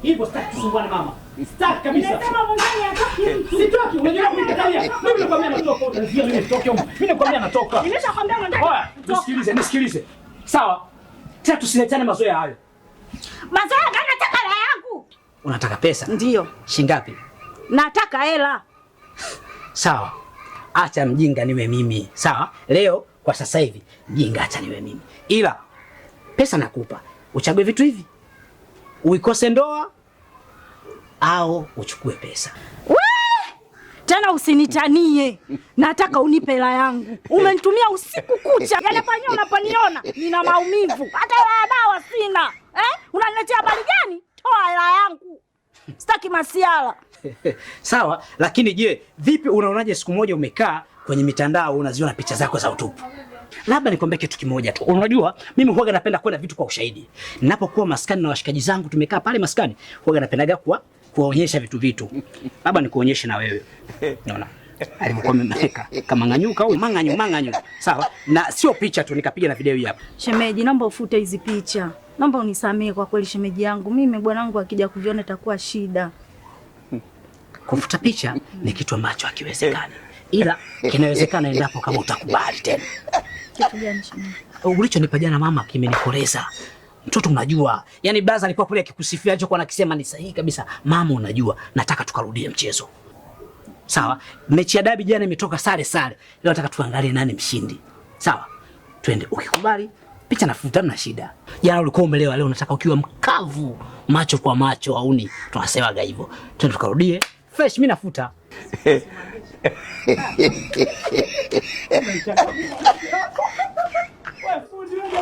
Hivyo sitaki kusumbuana mama. Sitaki kabisa. Nimesema mwingine hatoki. Sitaki, unajua kunikalia. Mimi nakwambia natoka, unazia mimi nitoke huko. Mimi nakwambia natoka. Nimeshakwambia mwingine. Oya, nisikilize. Sawa. Tena tusiletane mazoea hayo. Mazoea gani? Nataka hela yangu. Unataka pesa? Ndio. Shingapi? Nataka hela. Sawa. Acha mjinga niwe mimi. Sawa? Leo kwa sasa hivi mjinga acha niwe mimi. Ila pesa nakupa. Uchague vitu hivi. Uikose ndoa au uchukue pesa. Tena usinitanie. Nataka unipe hela yangu. Umenitumia usiku kucha. Yale panyo unaponiona nina maumivu. Hata hela dawa sina. Unaniletea habari gani? Toa hela yangu. Sitaki masiala. Sawa, lakini je, vipi unaonaje siku moja umekaa kwenye mitandao unaziona picha zako za utupu? Labda nikwambie kitu kimoja tu. Unajua, mimi huwaga napenda kwenda vitu kwa ushahidi. Ninapokuwa maskani na washikaji zangu tumekaa pale maskani, huwaga napendaga kuwaonyesha vitu. Labda nikuonyeshe na wewe. Unaona? Alikuwa mmeka kama nganyuka au manganyu. Sawa? Na sio picha tu, nikapiga na video hii hapa. Shemeji, naomba ufute hizi picha. Naomba unisamee kwa kweli shemeji yangu. Mimi bwanangu akija kuviona itakuwa shida. Kufuta picha ni kitu ambacho hakiwezekani. Ila kinawezekana endapo kama utakubali tena. Kitu gani shemeji? Ulichonipa jana mama kimenikoleza. Mtoto unajua, yani blaza alikuwa kule akikusifia alichokuwa anakisema ni sahihi kabisa. Mama unajua, nataka tukarudie mchezo. Sawa? Mechi ya dabi jana imetoka sare. Leo nataka tuangalie nani mshindi. Sawa? Twende, ukikubali picha nafuta na shida. Jana ulikuwa umelewa, leo nataka ukiwa mkavu, macho kwa macho auni. Tunasemaga hivyo. Twende tukarudie. Fresh mimi nafuta.